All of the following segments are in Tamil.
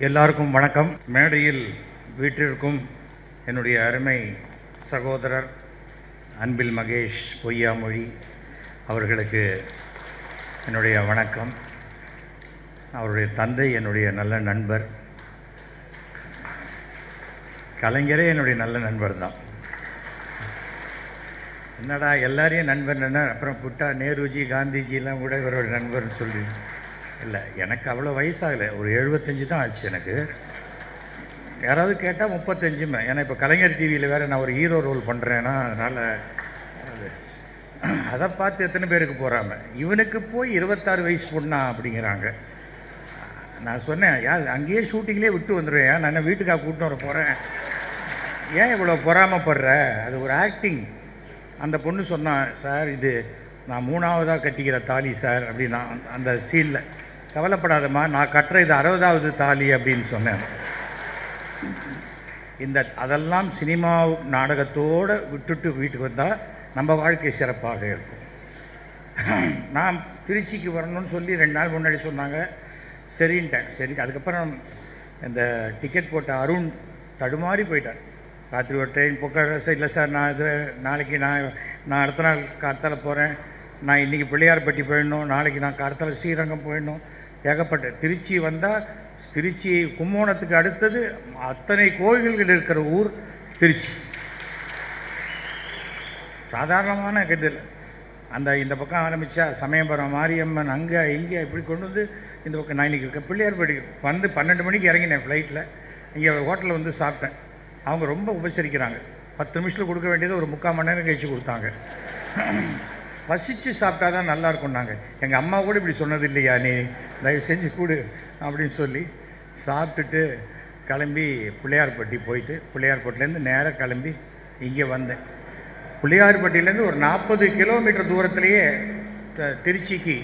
எல்லாருக்கும் வணக்கம். மேடையில் வீட்டிற்கும் என்னுடைய அருமை சகோதரர் அன்பில் மகேஷ் பொய்யாமொழி அவர்களுக்கு என்னுடைய வணக்கம். அவருடைய தந்தை என்னுடைய நல்ல நண்பர், கலைஞரே என்னுடைய நல்ல நண்பர் தான். என்னடா எல்லாரையும் நண்பர்னா அப்புறம் புட்டா நேருஜி காந்திஜிலாம் கூட இவரோட நண்பர்னு சொல்லி இல்லை. எனக்கு அவ்வளோ வயசாகலை, ஒரு 75 தான் ஆச்சு எனக்கு. யாராவது கேட்டால் 35. ஏன்னா இப்போ கலைஞர் டிவியில் வேறு நான் ஒரு ஹீரோ ரோல் பண்ணுறேன்னா, அதனால் அதை பார்த்து எத்தனை பேருக்கு போகிறாம இவனுக்கு போய் 26 வயசு பொண்ணா அப்படிங்கிறாங்க. நான் சொன்னேன், அங்கேயே ஷூட்டிங்லேயே விட்டு வந்துடுவேன், நான் வீட்டுக்காக கூப்பிட்டு வர போகிறேன், ஏன் இவ்வளோ பொறாமப்படுற, அது ஒரு ஆக்டிங். அந்த பொண்ணு சொன்னான், சார் இது நான் 3ஆவதாக கட்டிக்கிற தாலி சார் அப்படின்னா. அந்த சீனில் கவலைப்படாதம்மா, நான் கட்டுற இது 60ஆவது தாலி அப்படின்னு சொன்னேன். அதெல்லாம் சினிமா நாடகத்தோடு விட்டுட்டு வீட்டுக்கு வந்தால் நம்ம வாழ்க்கை சிறப்பாக இருக்கும். நான் திருச்சிக்கு வரணும்னு சொல்லி 2 நாள் முன்னாடி சொன்னாங்க, சரின்ட்டேன். சரி, அதுக்கப்புறம் இந்த டிக்கெட் போட்ட அருண் தடுமாறி போயிட்டார். ராத்திரி ஒரு ட்ரெயின் போக்க, இல்லை சார் நான் நாளைக்கு நான் அடுத்த நாள் கார்த்தால போகிறேன், நான் இன்றைக்கி பிள்ளையார்பட்டி போயிடணும், நாளைக்கு நான் கார்த்தால ஸ்ரீரங்கம் போயிடணும், ஏகப்பட்ட. திருச்சி வந்தால் திருச்சி கும்போணத்துக்கு அடுத்தது அத்தனை கோயில்கள் இருக்கிற ஊர் திருச்சி. சாதாரணமான கெதில் இந்த பக்கம் ஆரம்பித்தா சமயபுரம் மாரியம்மன் அங்கே இங்கே இப்படி கொண்டு வந்து இந்த பக்கம் நான் இன்றைக்கி இருக்க பிள்ளையார்பட்டி வந்து 12 மணிக்கு இறங்கினேன் ஃப்ளைட்டில். இங்கே ஹோட்டலில் வந்து சாப்பிட்டேன். அவங்க ரொம்ப உபசரிக்கிறாங்க. 10 நிமிஷத்தில் கொடுக்க வேண்டியது ஒரு 3/4 மணி நேரம் கழிச்சு கொடுத்தாங்க. பசிச்சு சாப்பிட்டா தான் நல்லாயிருக்கும்னாங்க. எங்கள் அம்மா கூட இப்படி சொன்னது இல்லையா, நீ தயவு செஞ்சு கூடு அப்படின்னு சொல்லி சாப்பிட்டுட்டு கிளம்பி பிள்ளையார்பட்டி போயிட்டு, பிள்ளையார்பட்டிலேருந்து நேராக கிளம்பி இங்கே வந்தேன். பிள்ளையார்பட்டியிலேருந்து ஒரு 40 கிலோமீட்டர் தூரத்துலேயே திருச்சிக்கு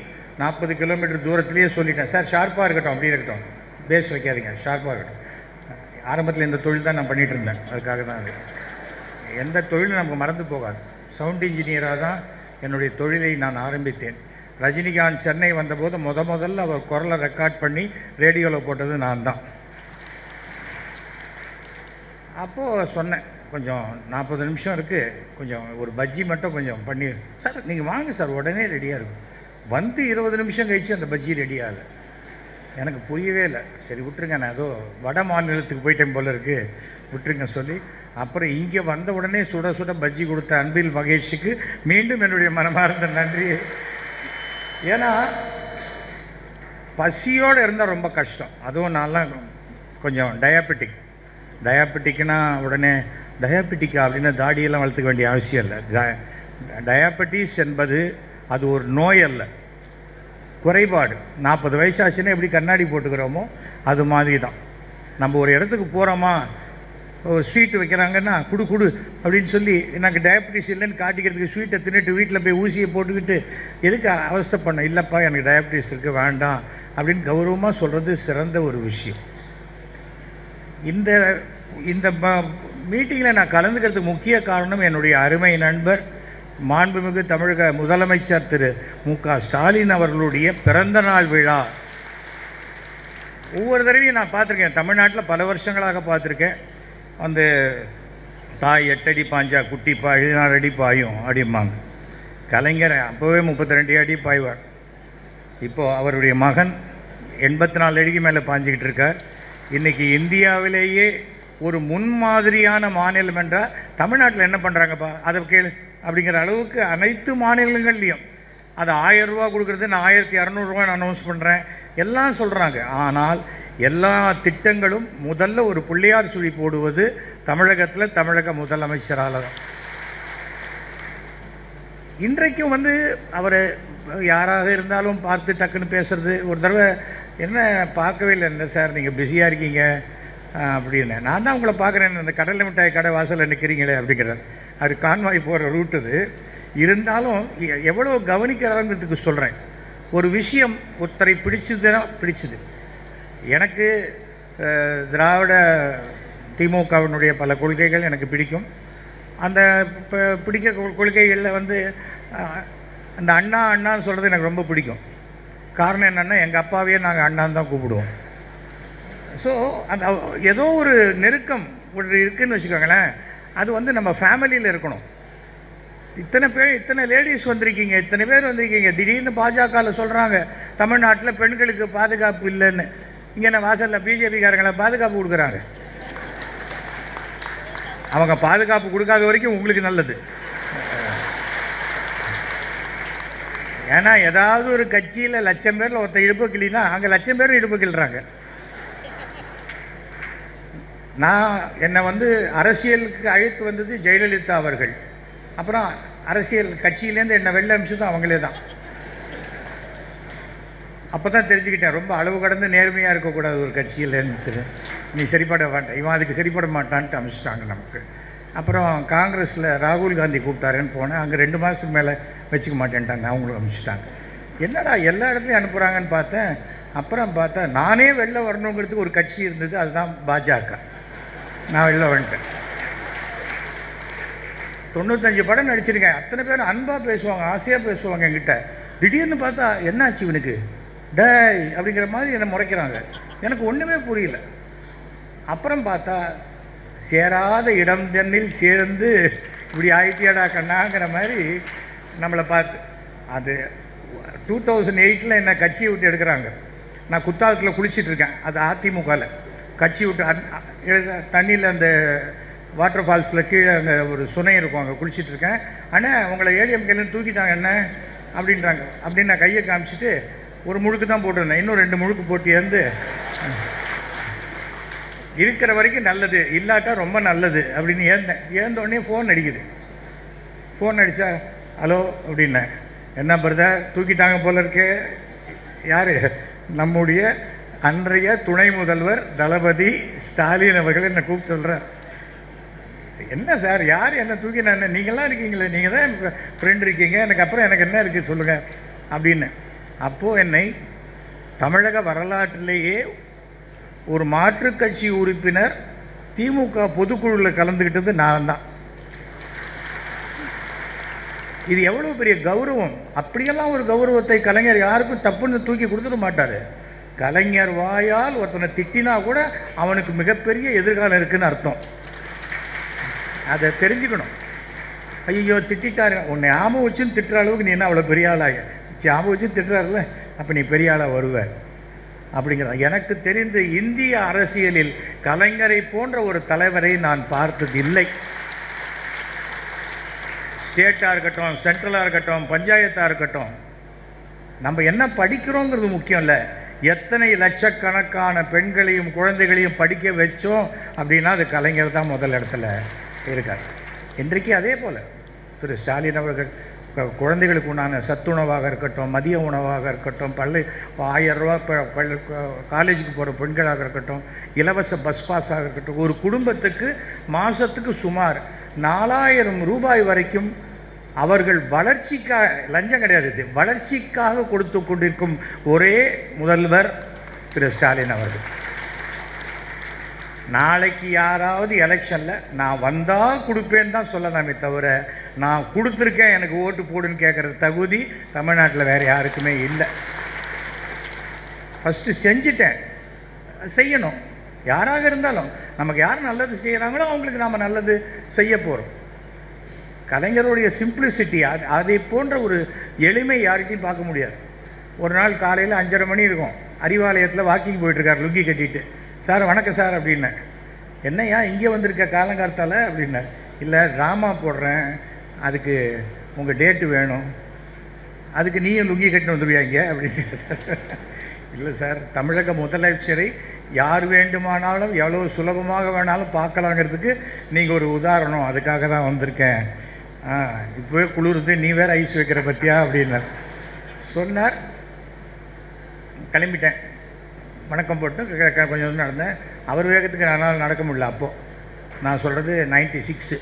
40 கிலோமீட்டர் தூரத்துலேயே சொல்லிட்டேன், சார் ஷார்ப்பாக இருக்கட்டும், அப்படி இருக்கட்டும், பேஸ் வைக்காதீங்க, ஷார்ப்பாக இருக்கட்டும். ஆரம்பத்தில் இந்த தொழில் தான் நான் பண்ணிகிட்டு இருந்தேன், அதுக்காக தான். அது எந்த தொழிலும் நமக்கு மறந்து போகாது. சவுண்ட் இன்ஜினியராக தான் என்னுடைய தொழிலை நான் ஆரம்பித்தேன். ரஜினிகாந்த் சென்னை வந்தபோது முதல்ல அவர் குரலை ரெக்கார்ட் பண்ணி ரேடியோவில் போட்டது நான் தான். அப்போது சொன்னேன், கொஞ்சம் 40 நிமிஷம் இருக்குது, கொஞ்சம் ஒரு பஜ்ஜி மட்டும் கொஞ்சம் பண்ணி. சார் நீங்கள் வாங்க சார், உடனே ரெடியாக இருக்கும். வந்து 20 நிமிஷம் கழித்து அந்த பஜ்ஜி ரெடியாகலை. எனக்கு புரியவே இல்லை. சரி விட்டுருங்க, நான் ஏதோ வட மாநிலத்துக்கு போயிட்டேன் போல இருக்குது, விட்டுருங்க சொல்லி அப்புறம் இங்கே வந்த உடனே சுட சுட பஜ்ஜி கொடுத்த அன்பில் மகேஷுக்கு மீண்டும் என்னுடைய மனமார்ந்த நன்றி. ஏன்னா பசியோடு இருந்தால் ரொம்ப கஷ்டம். அதுவும் நான்லாம் கொஞ்சம் டயாபெட்டிக்னா உடனே டயாபெட்டிக்கா அப்படின்னு தாடியெல்லாம் வளர்த்துக்க வேண்டிய அவசியம் இல்லை. டயாபெட்டிஸ் என்பது அது ஒரு நோய் அல்ல, குறைபாடு. 40 வயசாச்சுன்னா எப்படி கண்ணாடி போட்டுக்கிறோமோ அது மாதிரி தான். நம்ம ஒரு இடத்துக்கு போகிறோமா, ஒரு ஸ்வீட்டு வைக்கிறாங்கன்னா குடு அப்படின்னு சொல்லி எனக்கு டயபெட்டிஸ் இல்லைன்னு காட்டிக்கிறதுக்கு ஸ்வீட்டை தின்னுட்டு வீட்டில் போய் ஊசியை போட்டுக்கிட்டு எதுக்கு அவஸ்தை பண்ண, இல்லைப்பா எனக்கு டயபெட்டிஸ் இருக்குது வேண்டாம் அப்படின்னு கௌரவமாக சொல்கிறது சிறந்த ஒரு விஷயம். இந்த மீட்டிங்கில் நான் கலந்துக்கிறதுக்கு முக்கிய காரணம் என்னுடைய அருமை நண்பர் மாண்புமிகு தமிழக முதலமைச்சர் திரு மு.க. ஸ்டாலின் அவர்களுடைய பிறந்த நாள் விழா. ஒவ்வொரு தடவையும் நான் பார்த்துருக்கேன், தமிழ்நாட்டில் பல வருஷங்களாக பார்த்துருக்கேன். அந்த தாய் 8 அடி பாஞ்சா குட்டி 16 அடி பாயும் அப்படிம்பாங்க. கலைஞர் அப்போவே 32 அடி பாய்வார். இப்போது அவருடைய மகன் 84 அடிக்கு மேலே பாஞ்சிக்கிட்டு இருக்கார். இன்றைக்கி இந்தியாவிலேயே ஒரு முன்மாதிரியான மாநிலம் என்றால் தமிழ்நாட்டில் என்ன பண்ணுறாங்கப்பா அதை கேளு அப்படிங்கிற அளவுக்கு அனைத்து மாநிலங்கள்லேயும் அது 1000 ரூபா கொடுக்குறது, நான் 1200 ரூபான்னு அனௌன்ஸ் பண்ணுறேன் எல்லாம் சொல்கிறாங்க. ஆனால் எல்லா திட்டங்களும் முதல்ல ஒரு பிள்ளையார் சுழி போடுவது தமிழகத்தில் தமிழக முதலமைச்சரால் தான். இன்றைக்கும் அவர் யாராக இருந்தாலும் பார்த்து டக்குன்னு பேசுறது. ஒரு தடவை என்ன பார்க்கவே இல்லை, என்ன சார் நீங்கள் பிஸியாக இருக்கீங்க அப்படின்னு. நான் தான் உங்களை பார்க்குறேன், இந்த கடலை மிட்டாய் கடை வாசலில் நிற்கிறீங்களே அப்படிங்கிறார். அது கான்வாய் போகிற ரூட் அது. இருந்தாலும் எவ்வளோ கவனிக்கிறாங்கிறதுக்கு சொல்கிறேன். ஒரு விஷயம் ஒருத்தரை பிடிச்சதுன்னா பிடிச்சது. எனக்கு திராவிட திமுகவினுடைய பல கொள்கைகள் எனக்கு பிடிக்கும். அந்த பிடிக்க கொள்கைகளில் அந்த அண்ணான்னு சொல்கிறது எனக்கு ரொம்ப பிடிக்கும். காரணம் என்னென்னா, எங்கள் அப்பாவையே நாங்கள் அண்ணான்னு தான் கூப்பிடுவோம். ஸோ அந்த ஏதோ ஒரு நெருக்கம் ஒரு இருக்குதுன்னு வச்சுக்கோங்களேன், அது வந்து நம்ம ஃபேமிலியில் இருக்கணும். இத்தனை லேடிஸ் வந்திருக்கீங்க, இத்தனை பேர் வந்திருக்கீங்க, திடீர்னு பாஜகவில் சொல்கிறாங்க தமிழ்நாட்டில் பெண்களுக்கு பாதுகாப்பு இல்லைன்னு. இங்கே என்ன வாசலில் பிஜேபிக்காரங்களை பாதுகாப்பு கொடுக்குறாங்க. அவங்க பாதுகாப்பு கொடுக்காத வரைக்கும் உங்களுக்கு நல்லது. ஏன்னா ஏதாவது ஒரு கட்சியில் 1,00,000 பேரில் ஒருத்தர் இடுப்பு கிளினா அங்கே 1,00,000 பேரும் இடுப்பு கிள்றாங்க. நான் என்னை வந்து அரசியலுக்கு அழைத்து வந்தது ஜெயலலிதா அவர்கள். அப்புறம் அரசியல் கட்சியிலேருந்து என்னை வெளில அமிச்சதும் அவங்களே தான். அப்போ தான் தெரிஞ்சுக்கிட்டேன், ரொம்ப அளவு கடந்து நேர்மையாக இருக்கக்கூடாது ஒரு கட்சியில்ன்ட்டு. நீ சரிப்பட மாட்டேன், இவன் அதுக்கு சரிப்பட மாட்டான்ட்டு அமிச்சிட்டாங்க நமக்கு. அப்புறம் காங்கிரஸில் ராகுல் காந்தி கூப்பிட்டாருன்னு போனேன். அங்கே 2 மாதத்துக்கு மேலே வச்சுக்க மாட்டேன்ட்டாங்க, அவங்களும் அனுப்பிச்சிட்டாங்க. என்னடா எல்லா இடத்துலையும் அனுப்புகிறாங்கன்னு பார்த்தேன். அப்புறம் பார்த்தா நானே வெளில வரணுங்கிறதுக்கு ஒரு கட்சி இருந்தது, அதுதான் பாஜக. நான் வெளில வந்துட்டேன். 95 படம் நடிச்சிருக்கேன். அத்தனை பேர் அன்பாக பேசுவாங்க, ஆசையாக பேசுவாங்க என்கிட்ட. திடீர்னு பார்த்தா என்னாச்சு இவனுக்கு டேய் அப்படிங்கிற மாதிரி என்னை முறைக்கிறாங்க. எனக்கு ஒன்றுமே புரியல. அப்புறம் பார்த்தா சேராத இடம் தண்ணில் சேர்ந்து இப்படி ஆயிட்டியாடா கண்ணாங்கிற மாதிரி நம்மளை பார்த்து. அது 2008 என்னை கட்சியை விட்டு எடுக்கிறாங்க. நான் குத்தாலத்தில் குளிச்சிட்ருக்கேன், அது அதிமுகவில். கட்சி விட்டு தண்ணியில் அந்த வாட்டர் ஃபால்ஸில் கீழே அங்கே ஒரு சுனை இருக்கும், அங்கே குளிச்சிட்ருக்கேன். ஆனால் உங்களை ஏடிஎம்கேலேருந்து தூக்கிட்டாங்க என்ன அப்படின்றாங்க. அப்படின்னு நான் கையை காமிச்சிட்டு ஒரு முழுக்கு தான் போட்டிருந்தேன், இன்னும் 2 முழுக்கு போட்டு வந்து இருக்கிற வரைக்கும் நல்லது, இல்லாட்டா ரொம்ப நல்லது அப்படின்னு ஏந்தோடனே ஃபோன் அடிக்குது. ஃபோன் அடித்தா ஹலோ அப்படின்னேன். என்ன பிரதர் தூக்கிட்டாங்க போல இருக்கே. யார்? நம்முடைய அன்றைய துணை முதல்வர் தளபதி ஸ்டாலின் அவர்கள் என்னை கூப்பிட்டு சொல்கிறார். என்ன சார் யார் என்ன தூக்கினா? நீங்களாம் இருக்கீங்களே, நீங்கள் தான் எனக்கு ஃப்ரெண்ட் இருக்கீங்க, எனக்கு அப்புறம் எனக்கு என்ன இருக்குது சொல்லுங்கள் அப்படின்னு. அப்போது என்னை தமிழக வரலாற்றிலேயே ஒரு மாற்றுக் கட்சி உறுப்பினர் திமுக பொதுக்குழுவில் கலந்துக்கிட்டது நான் தான். இது எவ்வளோ பெரிய கௌரவம்! அப்படியெல்லாம் ஒரு கௌரவத்தை கலைஞர் யாருக்கும் தப்புன்னு தூக்கி கொடுத்துட மாட்டார். கலைஞர் வாயால் ஒருத்தனை திட்டினா கூட அவனுக்கு மிகப்பெரிய எதிர்காலம் இருக்குன்னு அர்த்தம். அதை தெரிஞ்சுக்கணும். ஐயோ திட்டாரு, உன்னை ஆமை வச்சுன்னு திட்டுற அளவுக்கு நீ என்ன அவ்வளோ பெரிய ஆளாக ஆமை வச்சு திட்டுறாருல, அப்போ நீ பெரிய ஆளாக வருவ அப்படிங்கிற. எனக்கு தெரிந்த இந்திய அரசியலில் கலைஞரை போன்ற ஒரு தலைவரை நான் பார்த்ததில்லை. ஸ்டேட்டாக இருக்கட்டும், சென்ட்ரலாக இருக்கட்டும், பஞ்சாயத்தாக இருக்கட்டும், நம்ம என்ன படிக்கிறோங்கிறது முக்கியம் இல்லை, எத்தனை லட்சக்கணக்கான பெண்களையும் குழந்தைகளையும் படிக்க வச்சோம் அப்படின்னா அது கலைஞர் தான் முதல் இடத்துல இருக்கார். இன்றைக்கு அதே போல் திரு ஸ்டாலின் அவர்கள் குழந்தைகளுக்கு உண்டான சத்துணவாக இருக்கட்டும், மதிய உணவாக இருக்கட்டும், 1000 ரூபா காலேஜுக்கு போகிற பெண்களாக இருக்கட்டும், இலவச பஸ் பாஸாக இருக்கட்டும், ஒரு குடும்பத்துக்கு மாதத்துக்கு சுமார் 4000 ரூபாய் வரைக்கும் அவர்கள் வளர்ச்சிக்காக, லஞ்சம் கிடையாது, இது வளர்ச்சிக்காக கொடுத்து கொண்டிருக்கும் ஒரே முதல்வர் திரு ஸ்டாலின் அவர்கள். நாளைக்கு யாராவது எலெக்ஷனில் நான் வந்தால் கொடுப்பேன்னு தான் சொல்லலாமே தவிர, நான் கொடுத்துருக்கேன் எனக்கு ஓட்டு போடுன்னு கேட்குற தகுதி தமிழ்நாட்டில் வேறு யாருக்குமே இல்லை. ஃபஸ்ட்டு செஞ்சுட்டேன், செய்யணும். யாராக இருந்தாலும் நமக்கு யார் நல்லது செய்கிறாங்களோ அவங்களுக்கு நாம் நல்லது செய்ய போகிறோம். கலைஞருடைய சிம்பிளிசிட்டி, அதை போன்ற ஒரு எளிமை யார்கிட்டையும் பார்க்க முடியாது. ஒரு நாள் காலையில் 5:30 மணி இருக்கும், அறிவாலயத்தில் வாக்கிங் போயிட்டுருக்கார் லுங்கி கட்டிட்டு. சார் வணக்கம் சார் அப்படின்னேன். என்னையா இங்கே வந்திருக்க காலங்காலத்தால் அப்படின்னார். இல்லை ட்ராமா போடுறேன், அதுக்கு உங்கள் டேட்டு வேணும், அதுக்கு நீயும் லுங்கி கட்டின்னு வந்துடுவியா இங்கே அப்படின்னு. இல்லை சார், தமிழக முதலமைச்சரை யார் வேண்டுமானாலும் எவ்வளோ சுலபமாக வேணாலும் பார்க்கலாங்கிறதுக்கு நீங்கள் ஒரு உதாரணம், அதுக்காக தான் வந்திருக்கேன். இப்போவே குளிர்ந்து நீ வேறு ஐஸ் வைக்கிற பற்றியா அப்படின்னார். சொன்னார். கிளம்பிட்டேன், வணக்கம் போட்டு கொஞ்சம் நடந்தேன். அவர் வேகத்துக்கு என்னால் நடக்க முடியல. அப்போது நான் சொல்கிறது 96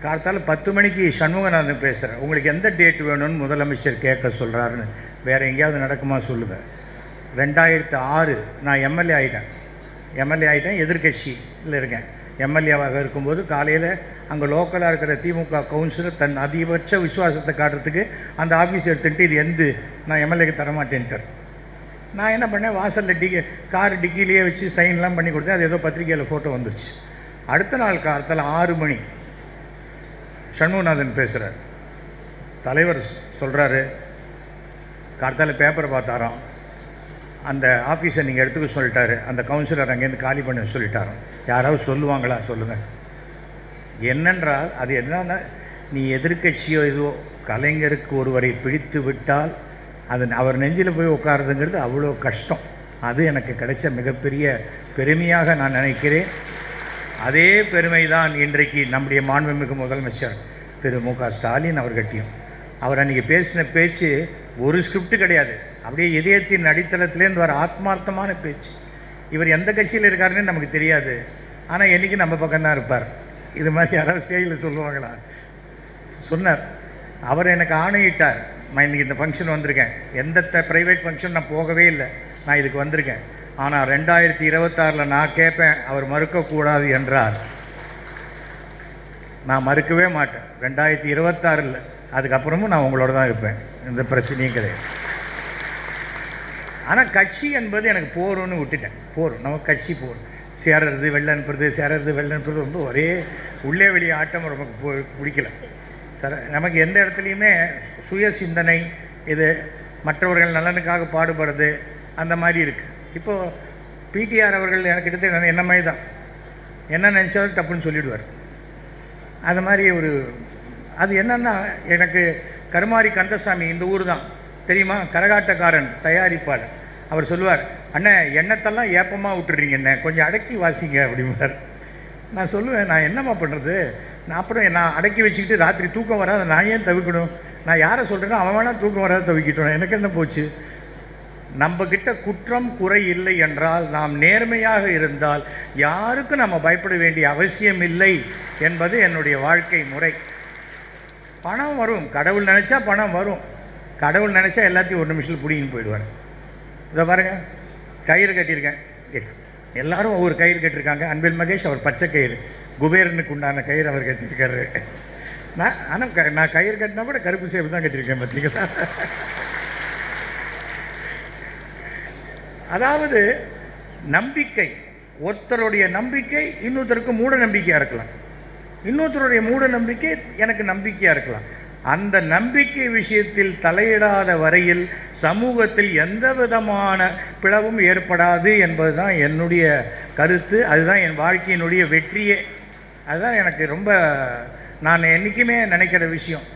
காலத்தால் 10 மணிக்கு சண்முகநாதன் பேசுகிறேன். உங்களுக்கு எந்த டேட் வேணும்னு முதலமைச்சர் கேட்க சொல்கிறாருன்னு. வேறு எங்கேயாவது நடக்குமா சொல்லுவேன். 2006 நான் எம்எல்ஏ ஆகிட்டேன், எதிர்கட்சியில் இருக்கேன். எம்எல்ஏவாக இருக்கும்போது காலையில் அங்கே லோக்கலாக இருக்கிற திமுக கவுன்சிலர் தன் அதிகபட்ச விசுவாசத்தை காட்டுறதுக்கு அந்த ஆஃபீஸ் எடுத்துகிட்டு இது நான் எம்எல்ஏக்கு தரமாட்டேன்ட்டார். நான் என்ன பண்ணேன், வாசலில் கார் டிக்கிலேயே வச்சு சைன்லாம் பண்ணி கொடுத்தேன். அது ஏதோ பத்திரிகையில் ஃபோட்டோ வந்துடுச்சு. அடுத்த நாள் காலத்தில் 6 மணி சண்முகநாதன் பேசுகிறார். தலைவர் சொல்கிறாரு, கார்த்தால பேப்பரை பார்த்தாராம், அந்த ஆஃபீஸை நீங்கள் எடுத்துக்க சொல்லிட்டாரு, அந்த கவுன்சிலர் அங்கேருந்து காலி பண்ண சொல்லிட்டாரோ. யாராவது சொல்லுவாங்களா சொல்லுங்கள். என்னென்றால் அது என்னன்னா, நீ எதிர்கட்சியோ இதுவோ கலைஞருக்கு ஒருவரை பிடித்து விட்டால் அது அவர் நெஞ்சில் போய் உட்காருதுங்கிறது அவ்வளோ கஷ்டம். அது எனக்கு கிடைச்ச மிகப்பெரிய பெருமையாக நான் நினைக்கிறேன். அதே பெருமை தான் இன்றைக்கு நம்முடைய மாண்புமிகு முதலமைச்சர் திரு மு க ஸ்டாலின் அவர்கிட்டையும். அவர் அன்றைக்கி பேசின பேச்சு ஒரு ஸ்கிரிப்ட் கிடையாது, அப்படியே இதயத்தின் அடித்தளத்திலேருந்து வர ஆத்மார்த்தமான பேச்சு. இவர் எந்த கட்சியில் இருக்காருன்னு நமக்கு தெரியாது, ஆனால் என்றைக்கு நம்ம பக்கம்தான் இருப்பார். இது மாதிரி யாராவது ஸ்டேஜில் சொல்லுவாங்களா? சொன்னார். அவர் எனக்கு ஆணையிட்டார், நான் இன்றைக்கி இந்த ஃபங்க்ஷன் வந்திருக்கேன். எந்த ப்ரைவேட் ஃபங்க்ஷன் நான் போகவே இல்லை, நான் இதுக்கு வந்திருக்கேன். ஆனால் 2026 நான் கேட்பேன், அவர் மறுக்கக்கூடாது என்றார். நான் மறுக்கவே மாட்டேன். 2026 அதுக்கப்புறமும் நான் உங்களோட தான் இருப்பேன், எந்த பிரச்சனையும் கிடையாது. ஆனால் கட்சி என்பது எனக்கு போகிறோன்னு விட்டுட்டேன். போகிறோம், நமக்கு கட்சி போகிறோம். சேரறது வெள்ளை அனுப்புறது, சேரறது வெள்ளை அனுப்புறது ரொம்ப ஒரே உள்ளே வெளியே ஆட்டம் நமக்கு பிடிக்கல. நமக்கு எந்த இடத்துலையுமே சுய சிந்தனை, இது மற்றவர்கள் நலனுக்காக பாடுபடுறது, அந்த மாதிரி இருக்குது. இப்போது பிடிஆர் அவர்கள் எனக்கு கிட்டத்தட்ட என்ன மாதிரி தான், என்ன நினச்சாலும் தப்புன்னு சொல்லிவிடுவார். அது மாதிரி ஒரு அது என்னன்னா, எனக்கு கருமாரி கந்தசாமி இந்த ஊர் தான் தெரியுமா, கரகாட்டக்காரன் தயாரிப்பாளர். அவர் சொல்லுவார், அண்ணே எண்ணத்தெல்லாம் ஏப்பமாக விட்டுறீங்க, என்ன கொஞ்சம் அடக்கி வாசிங்க அப்படிம்பார். நான் சொல்லுவேன், நான் என்னம்மா பண்ணுறது, நான் அப்புறம் நான் அடக்கி வச்சுக்கிட்டு ராத்திரி தூக்கம் வராது, நான் ஏன் தவிக்கணும்? நான் யாரை சொல்கிறேன்னா அவன் வேணால் தூக்கம் வராது தவிக்கிட்டோம், எனக்கு என்ன போச்சு? நம்மக்கிட்ட குற்றம் குறை இல்லை என்றால், நாம் நேர்மையாக இருந்தால் யாருக்கும் நம்ம பயப்பட வேண்டிய அவசியம் இல்லை என்பது என்னுடைய வாழ்க்கை முறை. பணம் வரும், கடவுள் நினச்சா பணம் வரும். கடவுள் நினச்சா எல்லாத்தையும் ஒரு நிமிஷத்தில் பிடிங்கின்னு போயிடுவார். இதை பாருங்கள், கயிறு கட்டியிருக்கேன். எல்லாரும் ஒவ்வொரு கயிறு கட்டியிருக்காங்க. அன்பில் மகேஷ் அவர் பச்சை கயிறு, குபேரனுக்கு உண்டான கயிறு அவர் கட்டியிருக்காரு. ஆனால் நான் கயிறு கட்டினா கூட கருப்பு சேப்பு தான் கட்டியிருக்கேன், பார்த்தீங்களா? அதாவது நம்பிக்கை, ஒருத்தருடைய நம்பிக்கை இன்னொருத்தருக்கு மூட நம்பிக்கையாக இருக்கலாம், இன்னொருத்தருடைய மூட நம்பிக்கை எனக்கு நம்பிக்கையாக இருக்கலாம். அந்த நம்பிக்கை விஷயத்தில் தலையிடாத வரையில் சமூகத்தில் எந்த விதமான பிளவும் ஏற்படாது என்பதுதான் என்னுடைய கருத்து. அதுதான் என் வாழ்க்கையினுடைய வெற்றியே. அதுதான் எனக்கு ரொம்ப நான் என்றைக்குமே நினைக்கிற விஷயம்.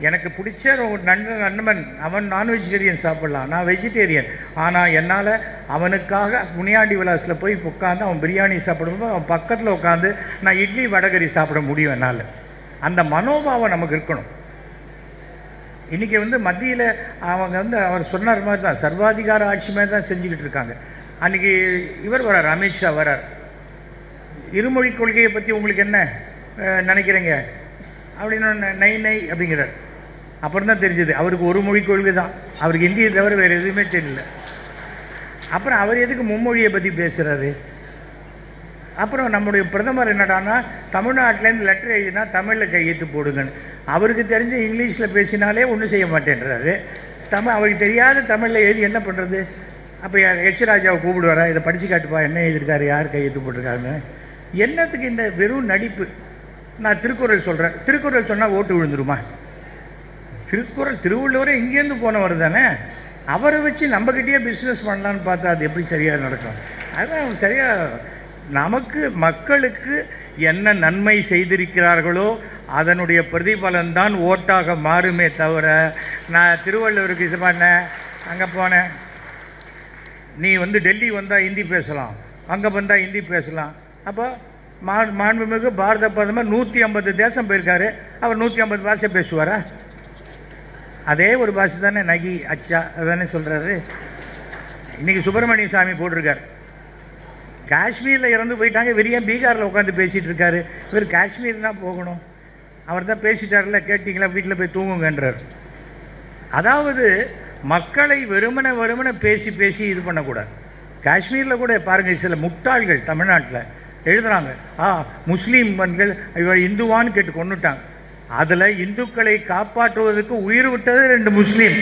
எனக்கு பிடிச்ச ஒரு நண்பன், அவன் நான் வெஜிடேரியன் சாப்பிட்லாம், நான் வெஜிடேரியன். ஆனால் என்னால் அவனுக்காக முனியாண்டி விலாஸில் போய் உட்காந்து அவன் பிரியாணி சாப்பிடும்போது அவன் பக்கத்தில் உட்காந்து நான் இட்லி வடகரி சாப்பிட முடியும் என்னால். அந்த மனோபாவம் நமக்கு இருக்கணும். இன்றைக்கி மத்தியில் அவங்க அவர் சொன்னார் மாதிரி தான் சர்வாதிகார ஆட்சி மாதிரி தான் செஞ்சுக்கிட்டு இருக்காங்க. அன்றைக்கி இவர் வரார், அமித்ஷா வரார். இருமொழி கொள்கையை பற்றி உங்களுக்கு என்ன நினைக்கிறீங்க அப்படின்னு நை நை அப்படிங்கிறார். அப்புறம் தான் தெரிஞ்சது அவருக்கு ஒரு மொழி கொள்கை தான், அவருக்கு இந்தியை தவிர வேறு எதுவுமே தெரியல. அப்புறம் அவர் எதுக்கு மும்மொழியை பற்றி பேசுகிறாரு? அப்புறம் நம்முடைய பிரதமர் என்னடானா, தமிழ்நாட்டிலேருந்து லெட்டர் எழுதினா தமிழில் கையெழுத்து போடுங்கன்னு. அவருக்கு தெரிஞ்ச இங்கிலீஷில் பேசினாலே ஒன்றும் செய்ய மாட்டேன்றாரு. அவருக்கு தெரியாத தமிழில் எழுதி என்ன பண்ணுறது? அப்போ எச் ராஜாவை கூப்பிடுவாரா, இதை படித்து காட்டுப்பா, என்ன எழுதியிருக்காரு, யார் கையெழுத்து போட்டிருக்காருன்னு? என்னத்துக்கு இந்த வெறும் நடிப்பு? நான் திருக்குறள் சொல்கிறேன், திருக்குறள் சொன்னால் ஓட்டு விழுந்துருமா? திருக்குறள் திருவள்ளுவரே இங்கேருந்து போனவர் தானே, அவரை வச்சு நம்மக்கிட்டேயே பிஸ்னஸ் பண்ணலான்னு பார்த்தா அது எப்படி சரியாக நடக்கும்? அதுதான் சரியாக நமக்கு மக்களுக்கு என்ன நன்மை செய்திருக்கிறார்களோ அதனுடைய பிரதிபலன்தான் ஓட்டாக மாறுமே தவிர, நான் திருவள்ளுவருக்கு இது பண்ணேன், அங்கே போனேன், நீ டெல்லி வந்தால் ஹிந்தி பேசலாம், அங்கே வந்தால் ஹிந்தி பேசலாம். அப்போ மாண்புமிகு பாரத பிரதமர் 150 தேசம் போயிருக்காரு, அவர் 150 பாஷை பேசுவாரா? அதே ஒரு பாஷை தானே, நகி அச்சா அதுதானே சொல்கிறாரு. இன்றைக்கி சுப்பிரமணிய சாமி போட்டிருக்கார், காஷ்மீரில் இறந்து போயிட்டாங்க, வெறியா பீகாரில் உட்காந்து பேசிகிட்டு இருக்காரு. இவர் காஷ்மீர்னா போகணும், அவர் தான் பேசிட்டார்ல, கேட்டிங்களா, வீட்டில் போய் தூங்குங்கன்றார். அதாவது மக்களை வெறுமனை பேசி பேசி இது பண்ணக்கூடாது. காஷ்மீரில் கூட பாருங்கள், சில முட்டாள்கள் தமிழ்நாட்டில் எழுதுகிறாங்க, முஸ்லீம் பெண்கள் இவர் இந்துவான்னு கேட்டு கொண்டுட்டாங்க. அதில் இந்துக்களை காப்பாற்றுவதற்கு உயிர் விட்டது 2 முஸ்லீம்.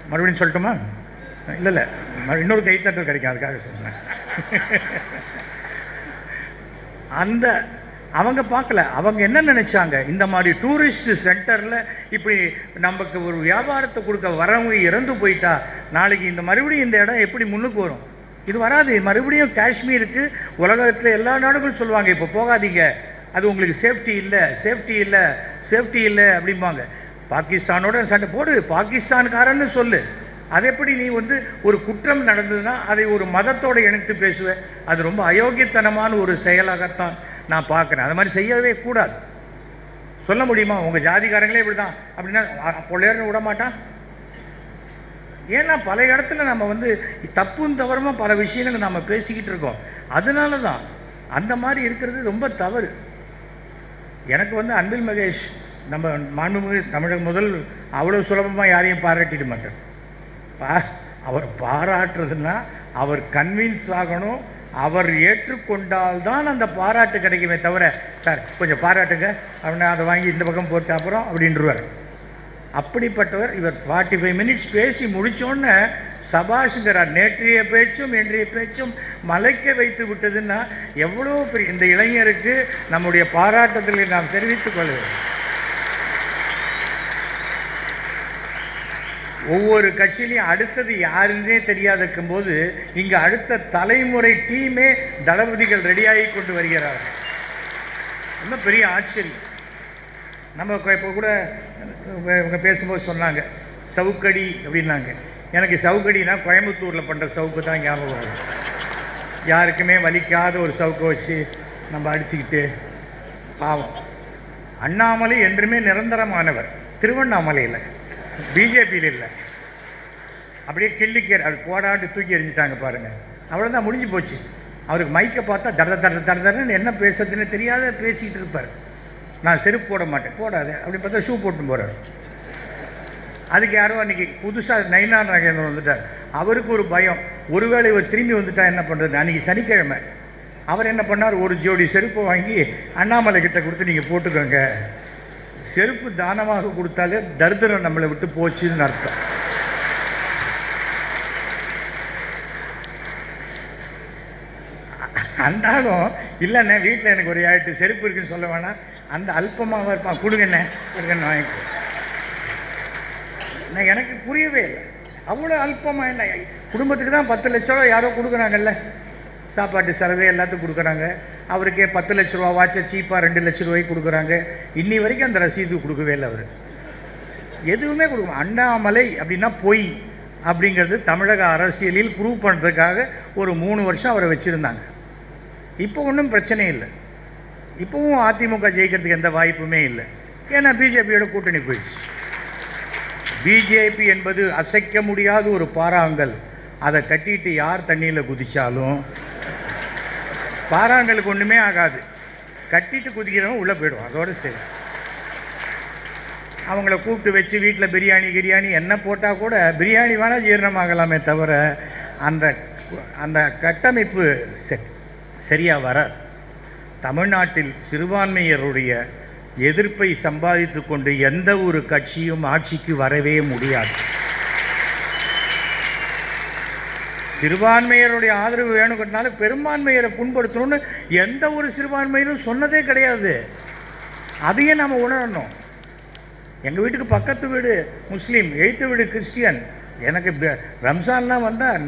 மறுபடியும் சொல்லட்டுமா? இல்லை இல்லை, இன்னொரு கைத்தட்டல் கிடைக்கும், அதுக்காக சொன்னேன். அந்த அவங்க பார்க்கல, அவங்க என்ன நினைச்சாங்க, இந்த மாதிரி டூரிஸ்ட் சென்டரில் இப்படி நமக்கு ஒரு வியாபாரத்தை கொடுக்க வரவங்க இறந்து போயிட்டா நாளைக்கு இந்த மறுபடியும் இந்த இடம் எப்படி முன்னுக்கு வரும்? இது வராது. மறுபடியும் காஷ்மீருக்கு உலகத்தில் எல்லா நாடுகளும் சொல்லுவாங்க, இப்போ போகாதீங்க, அது உங்களுக்கு சேஃப்டி இல்லை, சேஃப்டி இல்லை, சேஃப்டி இல்லை அப்படிம்பாங்க. பாகிஸ்தானோட சண்டை போடு, பாகிஸ்தான்காரன்னு சொல்லு. அது எப்படி நீ வந்து ஒரு குற்றம் நடந்ததுன்னா அதை ஒரு மதத்தோடு இணைத்து பேசுவேன்? அது ரொம்ப அயோக்கியத்தனமான ஒரு செயலாகத்தான் நான் பார்க்குறேன். அது மாதிரி செய்யவே கூடாது. சொல்ல முடியுமா உங்கள் ஜாதிக்காரங்களே இப்படி தான் அப்படின்னா பொள்ளையர்னு விட மாட்டான்? ஏன்னா பல இடத்துல நம்ம வந்து தப்பும் தவறுமாக பல விஷயங்களை நம்ம பேசிக்கிட்டு இருக்கோம். அதனால தான் அந்த மாதிரி இருக்கிறது ரொம்ப தவறு. எனக்கு வந்து அன்பில் மகேஷ் நம்ம மாண்புமிகு தமிழக முதல் அவ்வளோ சுலபமாக யாரையும் பாராட்டிட மாட்டார். அவர் பாராட்டுறதுன்னா அவர் கன்வின்ஸ் ஆகணும், அவர் ஏற்றுக்கொண்டால்தான் அந்த பாராட்டு கிடைக்குமே தவிர, சார் கொஞ்சம் பாராட்டுங்க அப்படின்னா அதை வாங்கி இந்த பக்கம் போட்டு அப்புறம் அப்படின்றவர். அப்படிப்பட்டவர். இவர் 45 மினிட்ஸ் பேசி முடித்தோன்னே சபாஷுங்கிறார். நேற்றைய பேச்சும் இன்றைய பேச்சும் மலைக்க வைத்து விட்டதுன்னா எவ்வளோ பெரிய இந்த இளைஞருக்கு நம்முடைய பாராட்டத்தில் நாம் தெரிவித்துக் கொள்வோம். ஒவ்வொரு கட்சியிலையும் அடுத்தது யாருன்னே தெரியாத இருக்கும்போது இங்கே அடுத்த தலைமுறை டீமே தளபதிகள் ரெடியாகி கொண்டு வருகிறார்கள். ரொம்ப பெரிய ஆச்சரியம். நம்ம இப்போ கூட இவங்க பேசும்போது சொன்னாங்க சவுக்கடி அப்படின்னாங்க. எனக்கு சவுக்கடினா கோயம்புத்தூரில் பண்ணுற சவுக்கு தான் ஞாபகம் வரும். யாருக்குமே வலிக்காத ஒரு சவுக்கை வச்சு நம்ம அடிச்சுக்கிட்டு பாவம். அண்ணாமலை என்றுமே நிரந்தரமானவர். திருவண்ணாமலையில் பிஜேபியில் இல்லை, அப்படியே கிள்ளிக்கேர் அது போடாண்டு தூக்கி எறிஞ்சிட்டாங்க பாருங்கள். அவ்வளோதான், முடிஞ்சு போச்சு. அவருக்கு மைக்கை பார்த்தா தரன்னு என்ன பேசுறதுன்னு தெரியாத பேசிக்கிட்டு இருப்பார். நான் செருப்பு போட மாட்டேன், போடாது அப்படி பார்த்தா ஷூ போட்டு போகிறார். அதுக்கு யாரோ அன்றைக்கி புதுசாக நயினார் நாகேந்திரன் வந்துட்டார். அவருக்கு ஒரு பயம், ஒருவேளை இவர் திரும்பி வந்துட்டா என்ன பண்ணுறது. அன்றைக்கி சனிக்கிழமை அவர் என்ன பண்ணார், ஒரு ஜோடி செருப்பை வாங்கி அண்ணாமலை கிட்ட கொடுத்து நீங்கள் போட்டுக்கோங்க. செருப்பு தானமாக கொடுத்தாலே தரித்திரம் நம்மளை விட்டு போச்சுன்னு அர்த்தம். அந்தாலும் இல்லைண்ணே வீட்டில் எனக்கு ஒரு 8 செருப்பு இருக்குன்னு சொல்ல வேணாம், அந்த அல்பமாக இருப்பான், கொடுங்கண்ணே கொடுங்கண்ணே வாங்கிக்கோ. நான் எனக்கு புரியவே இல்லை, அவ்வளோ அல்பமாக என்ன. குடும்பத்துக்கு தான் 10 லட்ச ரூபா யாரோ கொடுக்குறாங்கல்ல, சாப்பாட்டு செலவு எல்லாத்துக்கும் கொடுக்குறாங்க. அவருக்கே 10 லட்ச ரூபா வாட்சை சீப்பாக 2 லட்ச ரூபாய்க்கு கொடுக்குறாங்க. இன்னி வரைக்கும் அந்த ரசீது கொடுக்கவே இல்லை. அவர் எதுவுமே கொடுக்கணும். அண்ணாமலை அப்படின்னா பொய் அப்படிங்கிறது தமிழக அரசியலில் ப்ரூவ் பண்ணுறதுக்காக ஒரு 3 வருஷம் அவரை வச்சுருந்தாங்க. இப்போ ஒன்றும் பிரச்சனை இல்லை. இப்போவும் அதிமுக ஜெயிக்கிறதுக்கு எந்த வாய்ப்புமே இல்லை. ஏன்னா பிஜேபியோட கூட்டணி போயிடுச்சு. பிஜேபி என்பது அசைக்க முடியாத ஒரு பாறாங்கல். அதை கட்டிட்டு யார் தண்ணியில் குதித்தாலும் பாறாங்கலுக்கு ஒன்றுமே ஆகாது. கட்டிட்டு குதிக்கிறவங்க உள்ளே போயிடுவோம், அதோடு சரி. அவங்கள கூப்பிட்டு வச்சு வீட்டில் பிரியாணி என்ன போட்டால் கூட பிரியாணி வேணால் ஜீரணமாகலாமே தவிர அந்த அந்த கட்டமைப்பு சரியாக வர. தமிழ்நாட்டில் சிறுபான்மையருடைய எதிர்ப்பை சம்பாதித்து கொண்டு எந்த ஒரு கட்சியும் ஆட்சிக்கு வரவே முடியாது. சிறுபான்மையருடைய ஆதரவு வேணும் கட்டினாலும் பெரும்பான்மையரை புண்படுத்தணும்னு எந்த ஒரு சிறுபான்மையிலும் சொன்னதே கிடையாது. அதையே நாம் உணரணும். எங்கள் வீட்டுக்கு பக்கத்து வீடு முஸ்லீம், எய்த்து வீடு கிறிஸ்டியன். எனக்கு ரம்ஜான்லாம் வந்தால்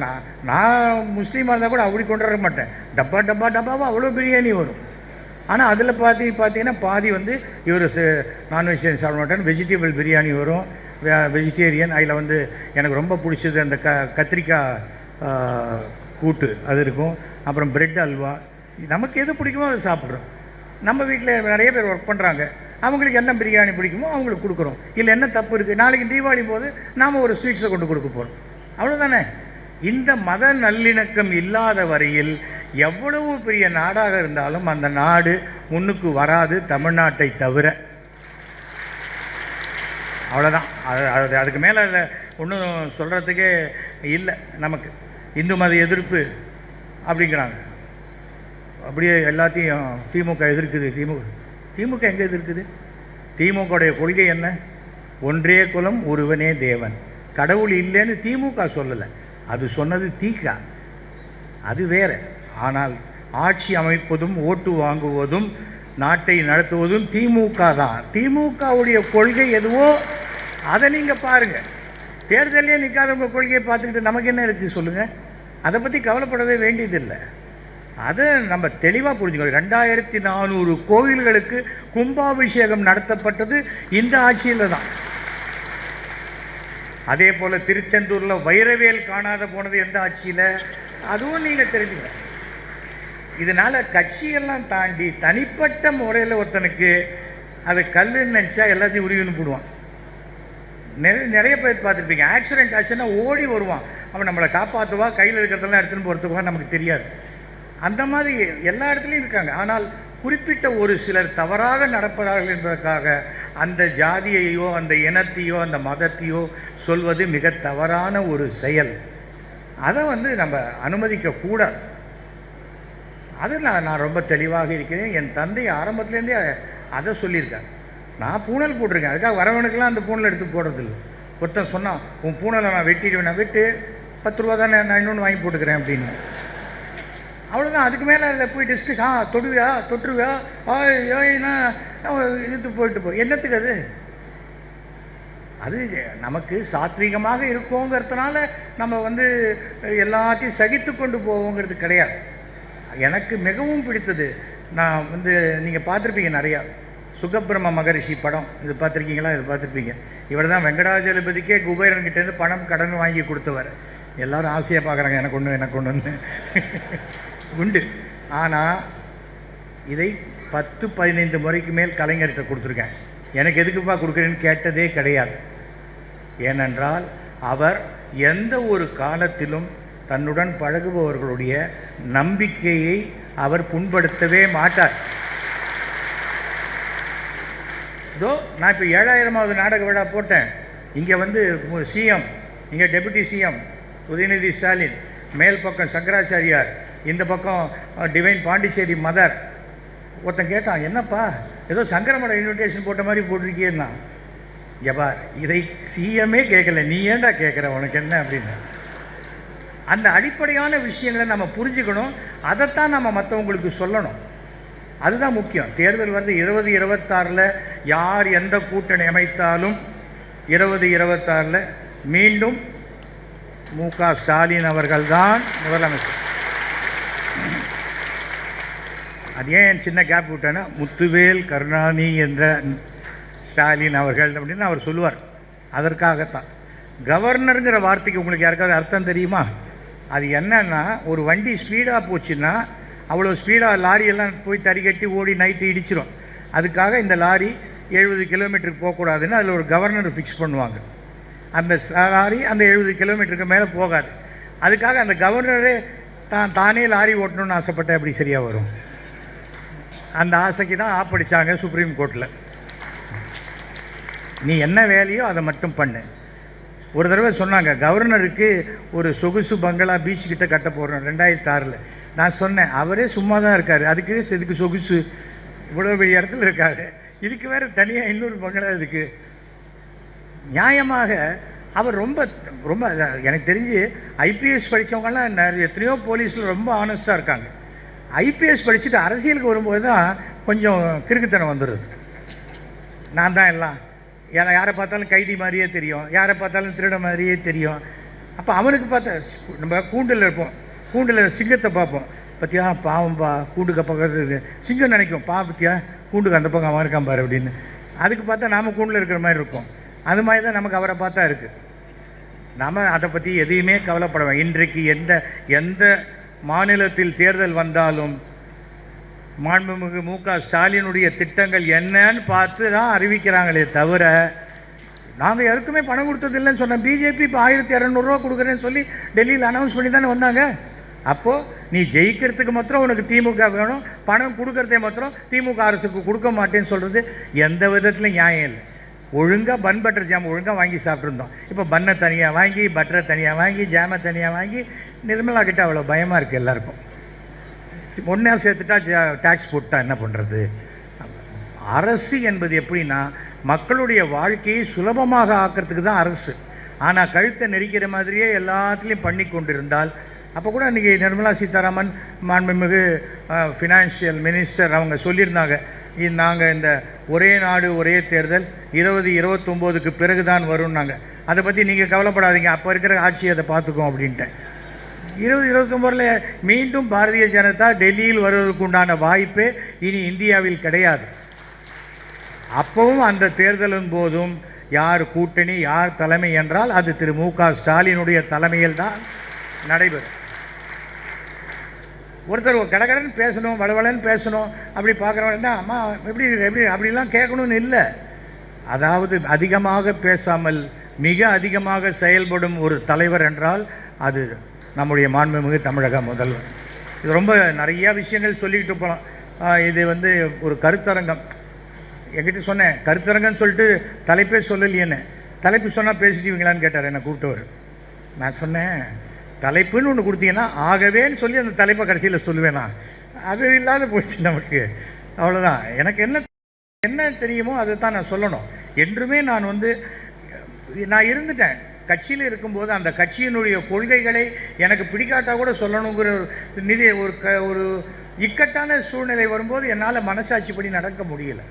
நான் முஸ்லீமாக இருந்தால் கூட அப்படி கொண்டு வர மாட்டேன். டப்பாவாக அவ்வளோ பிரியாணி வரும். ஆனால் அதில் பார்த்தீங்கன்னா பாதி வந்து இவர் நான்வெஜிடேரியன் சாப்பிட மாட்டேன், வெஜிடபிள் பிரியாணி வரும், வெஜிடேரியன். அதில் வந்து எனக்கு ரொம்ப பிடிச்சது அந்த கத்திரிக்காய் கூட்டு அது இருக்கும். அப்புறம் பிரெட் அல்வா. நமக்கு எது பிடிக்குமோ அதை சாப்பிட்றோம். நம்ம வீட்டில் நிறைய பேர் ஒர்க் பண்ணுறாங்க, அவங்களுக்கு என்ன பிரியாணி பிடிக்குமோ அவங்களுக்கு கொடுக்குறோம். இல்லை என்ன தப்பு இருக்குது? நாளைக்கு தீபாவளி போது நாம் ஒரு ஸ்வீட்ஸை கொண்டு கொடுக்க போகிறோம், அவ்வளோதானே. இந்த மத நல்லிணக்கம் இல்லாத வரையில் எவ்வளவு பெரிய நாடாக இருந்தாலும் அந்த நாடு முன்னுக்கு வராது, தமிழ்நாட்டை தவிர. அவ்வளோதான். அதுக்கு மேலே ஒன்றும் சொல்கிறதுக்கே இல்லை. நமக்கு இந்து மத எதிர்ப்பு அப்படிங்கிறாங்க. அப்படியே எல்லாத்தையும் திமுக எதிர்க்குது. திமுக எங்கே எதிர்க்குது? திமுகவுடைய கொள்கை என்ன? ஒன்றே குலம் ஒருவனே தேவன். கடவுள் இல்லைன்னு திமுக சொல்லலை, அது சொன்னது திக, அது வேற. ஆனால் ஆட்சி அமைப்பதும் ஓட்டு வாங்குவதும் நாட்டை நடத்துவதும் திமுக தான். திமுகவுடைய கொள்கை எதுவோ அதை நீங்கள் பாருங்கள். தேர்தலே நிற்காதவங்க கொள்கையை பார்த்துக்கிட்டு நமக்கு என்ன இருக்குது சொல்லுங்கள்? அதை பற்றி கவலைப்படவே வேண்டியதில்லை. அதை நம்ம தெளிவாக புரிஞ்சுக்கணும். 2400 கோவில்களுக்கு கும்பாபிஷேகம் நடத்தப்பட்டது இந்த ஆட்சியில் தான். அதே போல் திருச்செந்தூரில் வைரவேல் காணாத போனது எந்த ஆட்சியில், அதுவும் நீங்கள் தெரிஞ்சுக்கணும். இதனால் கட்சியெல்லாம் தாண்டி தனிப்பட்ட முறையில் ஒருத்தனுக்கு அதை கல்லுன்னு நினச்சா எல்லாத்தையும் உருவின்னு போடுவான். நிறைய பேர் பார்த்துருப்பீங்க, ஆக்சிடென்ட் ஆச்சுன்னா ஓடி வருவான், அவன் நம்மளை காப்பாற்றுவா, கையில் இருக்கிறதெல்லாம் எடுத்துன்னு போகிறதுக்குவா நமக்கு தெரியாது. அந்த மாதிரி எல்லா இடத்துலையும் இருக்காங்க. ஆனால் குறிப்பிட்ட ஒரு சிலர் தவறாக நடப்பதார்கள் என்பதற்காக அந்த ஜாதியையோ அந்த இனத்தையோ அந்த மதத்தையோ சொல்வது மிக தவறான ஒரு செயல். அதை நம்ம அனுமதிக்கக்கூடாது. அது நான் ரொம்ப தெளிவாக இருக்கிறேன். என் தந்தை ஆரம்பத்துலேருந்தே அதை சொல்லியிருக்காங்க. நான் பூனல் போட்டிருக்கேன், அதுக்காக வரவனுக்கெல்லாம் அந்த பூனல் எடுத்து போடுறதில்லை. ஒருத்தன் சொன்னான், உன் பூனலை நான் வெட்டிடுவேன், நான் வெட்டு 10 ரூபா தானே, நான் இன்னொன்று வாங்கி போட்டுக்கிறேன் அப்படின்னு. அவ்வளோதான். அதுக்கு மேலே அதில் போய் டிஸ்ட்ரிக்ட் தொடுவியா தொட்டுருவியா யோயினா இழுத்து போயிட்டு போ, என்னத்துக்கு அது? அது நமக்கு சாத்வீகமாக இருக்கோங்கிறதுனால நம்ம எல்லாத்தையும் சகித்து கொண்டு போவோங்கிறது கிடையாது. எனக்கு மிகவும் பிடித்தது, நான் நீங்கள் பார்த்துருப்பீங்க நிறையா, சுகபிரம்ம மகரிஷி படம், இது பார்த்துருக்கீங்களா? இது பார்த்துருப்பீங்க. இவர் தான் வெங்கடாஜலபதிக்கே குபேரன்கிட்டேருந்து பணம் கடன் வாங்கி கொடுத்தவர். எல்லோரும் ஆசையாக பார்க்குறாங்க, எனக்கு ஒன்று உண்டு. ஆனால் இதை 10-15 முறைக்கு மேல் கலைஞர்கிட்ட கொடுத்துருக்கேன். எனக்கு எதுக்குப்பா கொடுக்குறேன்னு கேட்டதே கிடையாது. ஏனென்றால் அவர் எந்த ஒரு காலத்திலும் தன்னுடன் பழகுபவர்களுடைய நம்பிக்கையை அவர் புண்படுத்தவே மாட்டார். இதோ நான் இப்போ 7000வது நாடக விழா போட்டேன். இங்கே சிஎம், இங்கே டெபுட்டி சிஎம் உதயநிதி ஸ்டாலின், மேல் பக்கம் சங்கராச்சாரியார், இந்த பக்கம் டிவைன் பாண்டிச்சேரி மதர். ஒருத்தன் கேட்டான், என்னப்பா ஏதோ சங்கரமட இன்விடேஷன் போட்ட மாதிரி போட்டிருக்கியேன்னா, எப்பா இதை சிஎம்மே கேட்கல, நீ ஏன்டா கேட்குற, உனக்கு என்ன அப்படின்னு. அந்த அடிப்படையான விஷயங்களை நம்ம புரிஞ்சுக்கணும். அதைத்தான் நம்ம மற்றவங்களுக்கு சொல்லணும். அதுதான் முக்கியம். தேர்தல் 2026 யார் எந்த கூட்டணி அமைத்தாலும் 2026 மீண்டும் மு.க. ஸ்டாலின் அவர்கள்தான் முதலமைச்சர். அது ஏன் சின்ன கேப் விட்டேன்னா, முத்துவேல் கருணாநிதி என்ற ஸ்டாலின் அவர்கள் அப்படின்னு அவர் சொல்லுவார். அதற்காகத்தான். கவர்னருங்கிற வார்த்தைக்கு உங்களுக்கு யாருக்காவது அர்த்தம் தெரியுமா? அது என்னன்னா, ஒரு வண்டி ஸ்பீடாக போச்சுன்னா அவ்வளோ ஸ்பீடாக லாரியெல்லாம் போய் தறிக்கட்டி ஓடி நைட்டு இடிச்சிடும். அதுக்காக இந்த லாரி 70 கிலோமீட்டருக்கு போகக்கூடாதுன்னு அதில் ஒரு கவர்னர் ஃபிக்ஸ் பண்ணுவாங்க. அந்த லாரி அந்த 70 கிலோமீட்டருக்கு மேலே போகாது. அதுக்காக அந்த கவர்னரே தானே லாரி ஓட்டணும்னு ஆசைப்பட்ட எப்படி சரியாக வரும்? அந்த ஆசைக்கு தான் ஆப்படிச்சாங்க சுப்ரீம் கோர்ட்டில். நீ என்ன வேலையோ அதை மட்டும் பண்ணு. ஒரு தடவை சொன்னாங்க, கவர்னருக்கு ஒரு சொகுசு பங்களா பீச் கிட்ட கட்ட போகிறோம் 2006. நான் சொன்னேன், அவரே சும்மா தான் இருக்கார், அதுக்கு இதுக்கு சொகுசு இவ்வளோ பெரிய இடத்துல இருக்காரு, இதுக்கு வேறு தனியாக இன்னொரு பங்களா இதுக்கு. நியாயமாக அவர் ரொம்ப ரொம்ப எனக்கு தெரிஞ்சு ஐபிஎஸ் படித்தவங்கலாம் எத்தனையோ போலீஸில் ரொம்ப ஆனஸ்டாக இருக்காங்க. ஐபிஎஸ் படிச்சுட்டு அரசியலுக்கு வரும்போது தான் கொஞ்சம் கிறுக்குத்தனம் வந்துடுது. நான் தான் எல்லாம், யாரை பார்த்தாலும் கைதி மாதிரியே தெரியும், யாரை பார்த்தாலும் திருட மாதிரியே தெரியும். அப்போ அவனுக்கு பார்த்தா நம்ம கூண்டில் இருப்போம், கூண்டில் சிங்கத்தை பார்ப்போம், பற்றியா பாவம்பா கூண்டுக்கு பக்கத்தில் இருக்கு, சிங்கம் நினைக்கும் பற்றியா கூண்டுக்கு அந்த பக்கம் அவன் இருக்கான் பாரு அப்படின்னு. அதுக்கு பார்த்தா நாம் கூண்டில் இருக்கிற மாதிரி இருக்கும். அது மாதிரி தான் நமக்கு அவரை பார்த்தா இருக்குது. நாம் அதை பற்றி எதையுமே கவலைப்படுவோம். இன்றைக்கு எந்த மாநிலத்தில் தேர்தல் வந்தாலும் மாண்புமிகு மு.க. ஸ்டாலினுடைய திட்டங்கள் என்னன்னு பார்த்து தான் அறிவிக்கிறாங்களே தவிர, நாங்கள் யாருக்குமே பணம் கொடுத்ததில்லைன்னு சொன்னோம். பிஜேபி இப்போ 1200 கொடுக்குறேன்னு சொல்லி டெல்லியில் அனௌன்ஸ் பண்ணி தானே வந்தாங்க. அப்போது நீ ஜெயிக்கிறதுக்கு மாத்திரம் உனக்கு திமுக வேணும், பணம் கொடுக்கறதே மாத்திரம் திமுக அரசுக்கு கொடுக்க மாட்டேன்னு சொல்கிறது எந்த விதத்துலையும் நியாயம் இல்லை. ஒழுங்காக பன் பட்டர் ஜாம் ஒழுங்காக வாங்கி சாப்பிட்ருந்தோம். இப்போ பன்னை தனியாக வாங்கி, பட்டரை தனியாக வாங்கி, ஜாமை தனியாக வாங்கி, நிர்மலா கிட்ட அவ்வளோ பயமாக இருக்குது எல்லாருக்கும். ஒன்றா சேர்த்துட்டா டேக்ஸ் போட்டா என்ன பண்ணுறது? அரசு என்பது எப்படின்னா, மக்களுடைய வாழ்க்கையை சுலபமாக ஆக்கிறதுக்கு தான் அரசு. ஆனால் கழுத்தை நெரிக்கிற மாதிரியே எல்லாத்துலேயும் பண்ணி கொண்டிருந்தால், அப்போ கூட இன்றைக்கி நிர்மலா சீதாராமன் மாண்புமிகு ஃபினான்ஷியல் மினிஸ்டர் அவங்க சொல்லியிருந்தாங்க, நாங்கள் இந்த ஒரே நாடு ஒரே தேர்தல் 2029க்கு பிறகு தான் வரும்னாங்க. அதை பற்றி நீங்கள் கவலைப்படாதீங்க, அப்போ இருக்கிற ஆட்சி அதை பார்த்துக்கோம் அப்படின்ட்டு. 2029 மீண்டும் பாரதிய ஜனதா டெல்லியில் வருவதற்கு உண்டான வாய்ப்பே இனி இந்தியாவில் கிடையாது. அப்பவும் அந்த தேர்தலின் போதும் யார் கூட்டணி யார் தலைமை என்றால் அது திரு மு.க. ஸ்டாலினுடைய தலைமையில் தான் நடைபெறும். ஒருத்தர் கடகடன்னு பேசணும், வளவளன்னு பேசணும், அப்படி பார்க்குறவங்க அம்மா எப்படி எப்படி அப்படிலாம் கேட்கணும்னு இல்லை. அதாவது அதிகமாக பேசாமல் மிக அதிகமாக செயல்படும் ஒரு தலைவர் என்றால் அது நம்முடைய மாண்புமிகு தமிழக முதல்வர். இது ரொம்ப நிறையா விஷயங்கள் சொல்லிக்கிட்டு போகலாம். இது ஒரு கருத்தரங்கம். என்கிட்ட சொன்னேன், கருத்தரங்கன்னு சொல்லிட்டு தலைப்பே சொல்லலையேன்னு. தலைப்பு சொன்னால் பேசிடுவீங்களான்னு கேட்டார் என்னை கூப்பிட்டவர். நான் சொன்னேன், தலைப்புன்னு ஒன்று கொடுத்தீங்கன்னா ஆகவேன்னு சொல்லி அந்த தலைப்பை கடைசியில் சொல்லுவேனா, அது இல்லாத போச்சு நமக்கு. அவ்வளோதான். எனக்கு என்ன தெரியுமோ அதை தான் நான் சொல்லணும். என்றுமே நான் இருந்துட்டேன் கட்சியில் இருக்கும்போது, அந்த கட்சியினுடைய கொள்கைகளை எனக்கு பிடிக்காட்டா கூட சொல்லணுங்கிற ஒரு இக்கட்டான சூழ்நிலை வரும்போது என்னால் மனசாட்சிப்படி நடக்க முடியல.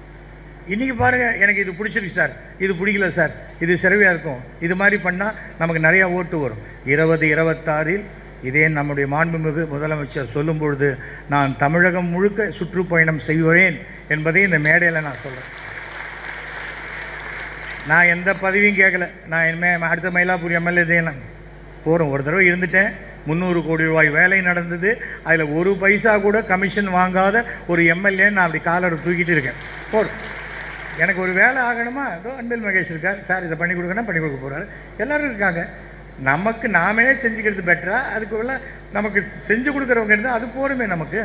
இன்றைக்கி பாருங்கள், எனக்கு இது பிடிச்சிருக்கு சார், இது பிடிக்கல சார், இது சிறவையாக இருக்கும், இது மாதிரி பண்ணால் நமக்கு நிறையா ஓட்டு வரும். 2026 இதே நம்முடைய மாண்புமிகு முதலமைச்சர் சொல்லும் பொழுது நான் தமிழகம் முழுக்க சுற்றுப்பயணம் செய்வேன் என்பதை இந்த மேடையில் நான் சொல்கிறேன். நான் எந்த பதவியும் கேட்கல. நான் இனிமேல் அடுத்த மயிலாப்பூர் எம்எல்ஏ நான் போகிறோம். ஒரு தடவை இருந்துட்டேன். 300 கோடி ரூபாய் வேலை நடந்தது. அதில் ஒரு பைசா கூட கமிஷன் வாங்காத ஒரு எம்எல்ஏ நான் அப்படி காலரை தூக்கிட்டு இருக்கேன். போதும், எனக்கு ஒரு வேலை ஆகணுமா, அதோ அன்பில் மகேஷ் இருக்கார் சார், இதை பண்ணி கொடுக்கணும், பண்ணி கொடுக்க போகிறாரு. எல்லோரும் இருக்காங்க. நமக்கு நாமே செஞ்சுக்கிறது பெட்டரா, அதுக்குள்ள நமக்கு செஞ்சு கொடுக்குறவங்க இருந்தால் அது போருமே. நமக்கு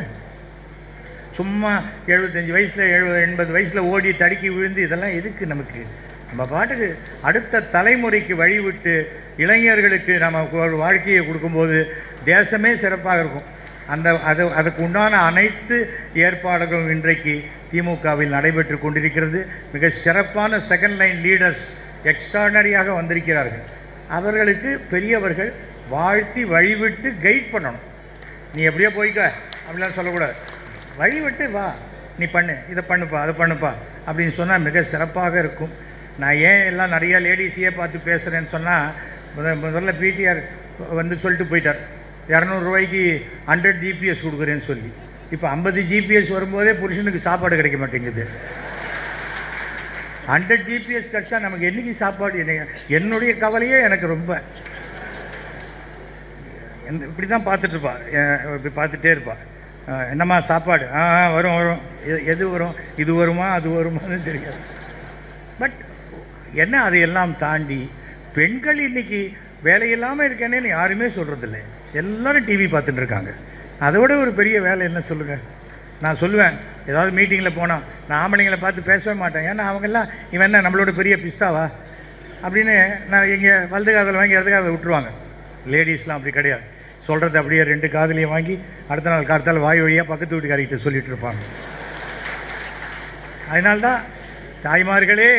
சும்மா 75 வயசில் 70 80 வயசில் ஓடி தடுக்கி விழுந்து இதெல்லாம் எதுக்கு நமக்கு? நம்ம பாட்டுக்கு அடுத்த தலைமுறைக்கு வழிவிட்டு இளைஞர்களுக்கு நம்ம ஒரு வாழ்க்கையை கொடுக்கும்போது தேசமே சிறப்பாக இருக்கும். அதுக்கு உண்டான அனைத்து ஏற்பாடுகளும் இன்றைக்கு திமுகவில் நடைபெற்று கொண்டிருக்கிறது. மிக சிறப்பான செகண்ட் லைன் லீடர்ஸ் எக்ஸ்ட்ராடனரியாக வந்திருக்கிறார்கள். அவர்களுக்கு பெரியவர்கள் வாழ்த்தி வழிவிட்டு கைட் பண்ணணும். நீ எப்படியோ போய்க்க அப்படிலாம் சொல்லக்கூடாது. வழிவிட்டு வா, நீ பண்ணு, இதை பண்ணுப்பா, அதை பண்ணுப்பா அப்படின்னு சொன்னால் மிக சிறப்பாக இருக்கும். நான் ஏன் எல்லாம் நிறையா லேடிஸையே பார்த்து பேசுகிறேன்னு சொன்னால், முதல்ல பிடிஆர் சொல்லிட்டு போயிட்டார் 200 ரூபாய்க்கு 100 ஜிபிஎஸ் கொடுக்குறேன்னு சொல்லி. இப்போ 50 ஜிபிஎஸ் வரும்போதே புருஷனுக்கு சாப்பாடு கிடைக்க மாட்டேங்குது. 100 ஜிபிஎஸ் கிடச்சா நமக்கு என்றைக்கு சாப்பாடு? என்னுடைய கவலையே எனக்கு ரொம்ப இப்படி தான் பார்த்துட்ருப்பா, இப்படி பார்த்துட்டே இருப்பா. என்னம்மா சாப்பாடு? வரும் வரும், எது வரும், இது வருமா அது வருமானு தெரியாது. பட் என்ன, அதையெல்லாம் தாண்டி பெண்கள் இன்றைக்கி வேலையில்லாமல் இருக்கேன்னு யாருமே சொல்கிறதில்லை. எல்லோரும் டிவி பார்த்துட்டு இருக்காங்க. அதை விட ஒரு பெரிய வேலை என்ன சொல்லுங்கள்? நான் சொல்லுவேன், ஏதாவது மீட்டிங்கில் போனால் நான் ஆம்பளைங்களை பார்த்து பேசவே மாட்டேன். ஏன்னா அவங்கெல்லாம் இவன் என்ன நம்மளோட பெரிய பிஸ்தாவா அப்படின்னு நான் இங்கே வலது காதில் வாங்கி இடது காதில் விட்டுருவாங்க. லேடிஸ்லாம் அப்படி கிடையாது. சொல்கிறது அப்படியே 2 காதுலையும் வாங்கி அடுத்த நாள் காலத்தால் வாய் வழியாக பக்கத்து வீட்டுக்காரிகிட்ட சொல்லிகிட்டு இருப்பாங்க. அதனால்தான் தாய்மார்களே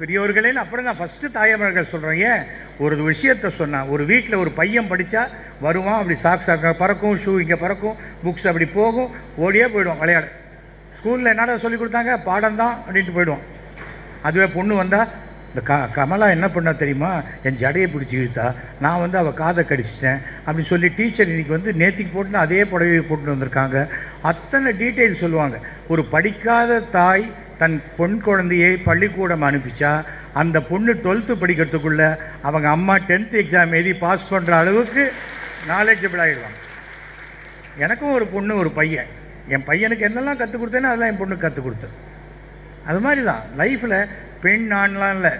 பெரியோர்களேன்னு அப்புறம் நான் ஃபஸ்ட்டு தாய்மார்கள் சொல்கிறேன். ஏன் ஒரு விஷயத்தை சொன்னால், ஒரு வீட்டில் ஒரு பையன் படித்தா வருவான், அப்படி சாக்ஸ் பறக்கும், ஷூ இங்கே பறக்கும், புக்ஸ் அப்படி போகும், ஓடியே போயிடுவான் விளையாட. ஸ்கூலில் என்னடா சொல்லி கொடுத்தாங்க, பாடம் தான் அப்படின்ட்டு போயிடுவான். அதுவே பொண்ணு வந்தால், இந்த கமலா என்ன பண்ணா தெரியுமா, என் ஜடையை பிடிச்சி இழுத்தா, நான் அவள் காதை கடிச்சிட்டேன் அப்படின்னு சொல்லி டீச்சர் இன்றைக்கி நேற்றுக்கு போட்டுன்னு அதே புடவையை போட்டுன்னு வந்திருக்காங்க. அத்தனை டீட்டெயில் சொல்லுவாங்க. ஒரு படிக்காத தாய் தன் பொன் குழந்தையை பள்ளிக்கூடம் அனுப்பிச்சா அந்த பொண்ணு 12th படிக்கிறதுக்குள்ளே அவங்க அம்மா 10th எக்ஸாம் எழுதி பாஸ் பண்ணுற அளவுக்கு நாலேஜபிள் ஆகிடுவாங்க. எனக்கும் ஒரு பொண்ணு ஒரு பையன். என் பையனுக்கு என்னெல்லாம் கற்றுக் கொடுத்தேனோ அதெல்லாம் என் பொண்ணுக்கு கற்றுக் கொடுத்தேன். அது மாதிரி தான் லைஃப்பில் பெண் ஆண்லாம் இல்லை,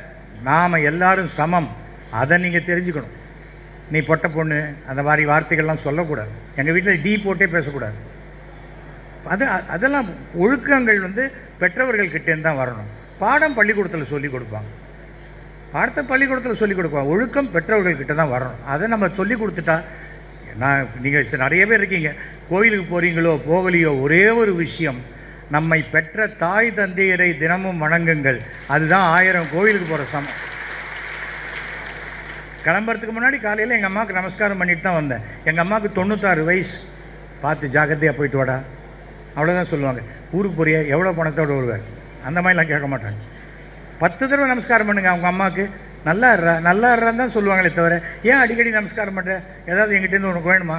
நாம் எல்லாரும் சமம். அதை நீங்கள் தெரிஞ்சுக்கணும். நீ பொட்ட பொண்ணு அந்த மாதிரி வார்த்தைகள்லாம் சொல்லக்கூடாது. எங்கள் வீட்டில் டீ போட்டே பேசக்கூடாது. அதெல்லாம் ஒழுக்கங்கள் பெற்றவர்கள்கிட்டேருந்து தான் வரணும். பாடம் பள்ளிக்கூடத்தில் சொல்லிக் கொடுப்பாங்க, பாடத்தை பள்ளிக்கூடத்தில் சொல்லிக் கொடுப்பாங்க. ஒழுக்கம் பெற்றவர்கள்கிட்ட தான் வரணும். அதை நம்ம சொல்லிக் கொடுத்துட்டா, நீங்கள் நிறைய பேர் இருக்கீங்க, கோயிலுக்கு போகிறீங்களோ போகலையோ, ஒரே ஒரு விஷயம், நம்மை பெற்ற தாய் தந்தையரை தினமும் வணங்குங்கள். அதுதான் 1000 கோயிலுக்கு போகிற சமம். கிளம்புறதுக்கு முன்னாடி காலையில் எங்கள் அம்மாவுக்கு நமஸ்காரம் பண்ணிட்டு தான் வந்தேன். எங்கள் அம்மாவுக்கு 96 வயசு. பார்த்து ஜாக்கிரதையாக போயிட்டு வாடா, அவ்வளோதான் சொல்லுவாங்க. ஊருக்கு போறியா, எவ்வளோ பணத்தோடு வருவார், அந்த மாதிரிலாம் கேட்க மாட்டாங்க. 10 தடவை நமஸ்காரம் பண்ணுங்க அவங்க அம்மாவுக்கு. நல்லா இருறான்னு தான் சொல்லுவாங்களே தவிர ஏன் அடிக்கடி நமஸ்காரம் பண்ணுற, ஏதாவது எங்கிட்டேருந்து உனக்கு வேணுமா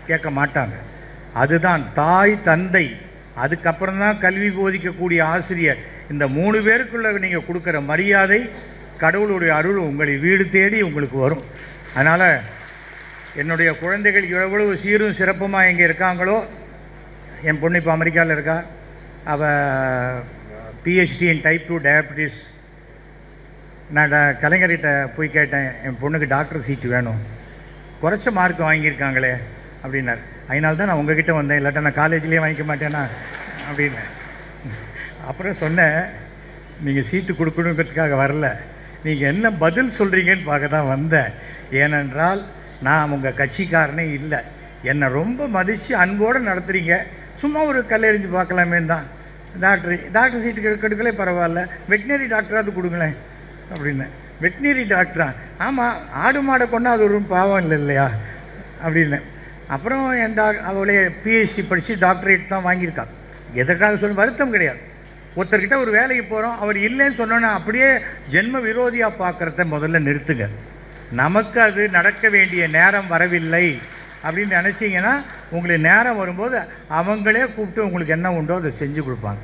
கேட்க மாட்டாங்க. அதுதான் தாய் தந்தை, அதுக்கப்புறம் தான் கல்வி போதிக்கக்கூடிய ஆசிரியர். இந்த 3 பேருக்குள்ள நீங்கள் கொடுக்குற மரியாதை, கடவுளுடைய அருள் உங்களை வீடு தேடி உங்களுக்கு வரும். அதனால் என்னுடைய குழந்தைகள் எவ்வளவு சீரும் சிறப்புமாக எங்கே இருக்காங்களோ, என் பொண்ணு இப்போ அமெரிக்காவில் இருக்கா, அவள் பிஹெச்டி இன் டைப் 2 டயபிட்டிஸ். நான் கலைஞர்கிட்ட போய் கேட்டேன், என் பொண்ணுக்கு டாக்டர் சீட்டு வேணும், குறைச்ச மார்க் வாங்கியிருக்காங்களே அப்படின்னார். அதனால தான் நான் உங்ககிட்ட வந்தேன், இல்லாட்டா நான் காலேஜ்லேயே வாங்கிக்க மாட்டேன்னா அப்படின்னேன். அப்புறம் சொன்னேன், நீங்கள் சீட்டு கொடுக்கணுங்கிறதுக்காக வரல, நீங்கள் என்ன பதில் சொல்கிறீங்கன்னு பார்க்க தான் வந்தேன். ஏனென்றால் நான் உங்கள் கட்சிக்காரனே இல்லை, என்னை ரொம்ப மதித்து அன்போடு நடத்துகிறீங்க, சும்மா ஒரு கல்லெறிஞ்சு பார்க்கலாமே தான். டாக்டர் சீட்டு கெடுக்கலே பரவாயில்ல, வெட்டினரி டாக்டராவது கொடுங்களேன் அப்படின்னு. வெட்டினரி டாக்டரா? ஆமாம், ஆடு மாடை கொண்டா அது ஒரு பாவம் இல்லை இல்லையா அப்படின்னு. அப்புறம் என் அவளே பிஹெச்டி படித்து டாக்டரேட் தான் வாங்கியிருக்காள். எதற்காக சொல்ல வருத்தம் கிடையாது. ஒருத்தர்கிட்ட ஒரு வேலைக்கு போகிறோம், அவர் இல்லைன்னு சொன்னோன்னா அப்படியே ஜென்ம விரோதியாக பார்க்குறத முதல்ல நிறுத்துங்க. நமக்கு அது நடக்க வேண்டிய நேரம் வரவில்லை அப்படின்னு நினச்சிங்கன்னா, உங்களுக்கு நேரம் வரும்போது அவங்களே கூப்பிட்டு உங்களுக்கு என்ன உண்டோ அதை செஞ்சு கொடுப்பாங்க.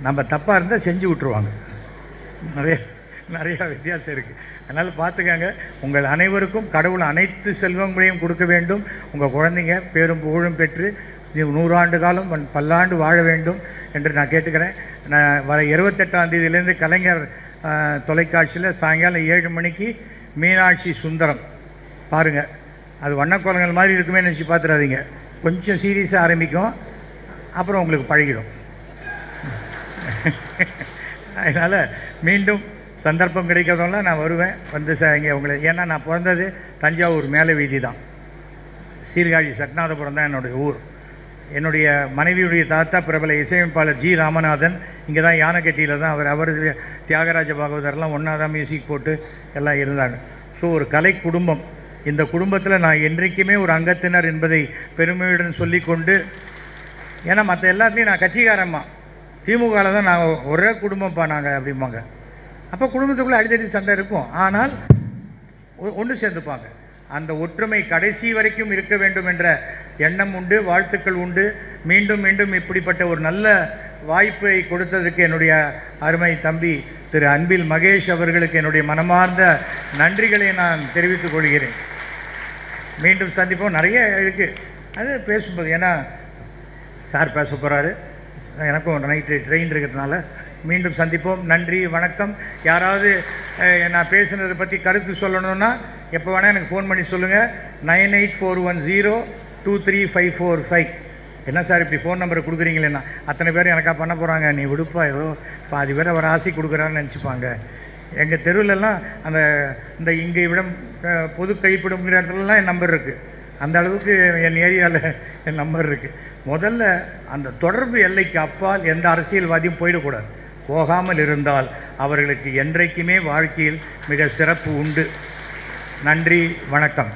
நம்ம தப்பாக இருந்தால் செஞ்சு விட்டுருவாங்க. நிறையா வித்தியாசம் இருக்குது. அதனால் பார்த்துக்கங்க. உங்கள் அனைவருக்கும் கடவுள் அனைத்து செல்வங்களையும் கொடுக்க வேண்டும். உங்கள் குழந்தைங்க பேரும் புகழும் பெற்று 100 ஆண்டு காலம் பல்லாண்டு வாழ வேண்டும் என்று நான் கேட்டுக்கிறேன். நான் வர 28ஆம் தேதியிலேருந்து கலைஞர் தொலைக்காட்சியில் சாயங்காலம் 7 மணிக்கு மீனாட்சி சுந்தரம் பாருங்கள். அது வண்ணக்கோலங்கள் மாதிரி இருக்குமே நினச்சி பார்த்துடாதீங்க. கொஞ்சம் சீரியஸாக ஆரம்பிக்கும், அப்புறம் உங்களுக்கு பழகிடும். அதனால் மீண்டும் சந்தர்ப்பம் கிடைக்கிறதெல்லாம் நான் வருவேன், வந்து இங்கே உங்களை. ஏன்னா நான் பிறந்தது தஞ்சாவூர் மேலே வீதி தான், சீர்காழி சட்நாதபுரம் தான் என்னுடைய ஊர். என்னுடைய மனைவியுடைய தாத்தா பிரபல இசையமைப்பாளர் ஜி ராமநாதன் இங்கே தான் யானைக்கட்டியில் தான் அவர் தியாகராஜ பாகவதர்லாம் ஒன்றா தான் மியூசிக் போட்டு எல்லாம் இருந்தாங்க. ஸோ ஒரு கலை குடும்பம். இந்த குடும்பத்தில் நான் என்றைக்குமே ஒரு அங்கத்தினர் என்பதை பெருமையுடன் சொல்லிக்கொண்டு, ஏன்னா மற்ற எல்லாத்தையும் நான் கட்சிக்காரம்மா, திமுகவில் தான் நாங்கள் ஒரே குடும்பம்ப்பா நாங்கள் அப்படிம்பாங்க. அப்போ குடும்பத்துக்குள்ளே அடித்தடி சண்டை இருக்கும், ஆனால் ஒன்று சேர்ந்துப்பாங்க. அந்த ஒற்றுமை கடைசி வரைக்கும் இருக்க வேண்டும் என்ற எண்ணம் உண்டு, வாழ்த்துக்கள் உண்டு. மீண்டும் மீண்டும் இப்படிப்பட்ட ஒரு நல்ல வாய்ப்பை கொடுத்ததுக்கு என்னுடைய அருமை தம்பி திரு அன்பில் மகேஷ் அவர்களுக்கு என்னுடைய மனமார்ந்த நன்றிகளை நான் தெரிவித்துக் கொள்கிறேன். மீண்டும் சந்திப்போம். நிறைய இருக்குது அது பேசும்போது, ஏன்னா சார் பேச போகிறாரு, எனக்கும் நைட்டு ட்ரெயின் இருக்கிறதுனால. மீண்டும் சந்திப்போம். நன்றி, வணக்கம். யாராவது நான் பேசுனதை பற்றி கருத்து சொல்லணும்னா எப்போ வேணால் எனக்கு ஃபோன் பண்ணி சொல்லுங்கள். 9841023545. என்ன சார் இப்படி ஃபோன் நம்பரை கொடுக்குறீங்களேன்னா, அத்தனை பேர் எனக்கா பண்ண போகிறாங்க, நீ விடுப்பா, ஏதோ பாதி பேர் அவர் ஆசை கொடுக்குறான்னு நினச்சிப்பாங்க. எங்கள் தெருவிலலாம் இந்த இங்கே இவ்விடம் பொது கழிப்பிடங்கிற இடத்துலலாம் என் நம்பர் இருக்குது. அந்த அளவுக்கு என் ஏரியாவில் என் நம்பர் இருக்குது. முதல்ல அந்த தொடர்பு எல்லைக்கு அப்பால் எந்த அரசியல்வாதியும் போயிடக்கூடாது. போகாமல் இருந்தால் அவர்களுக்கு என்றைக்குமே வாழ்க்கையில் மிக சிறப்பு உண்டு. நன்றி, வணக்கம்.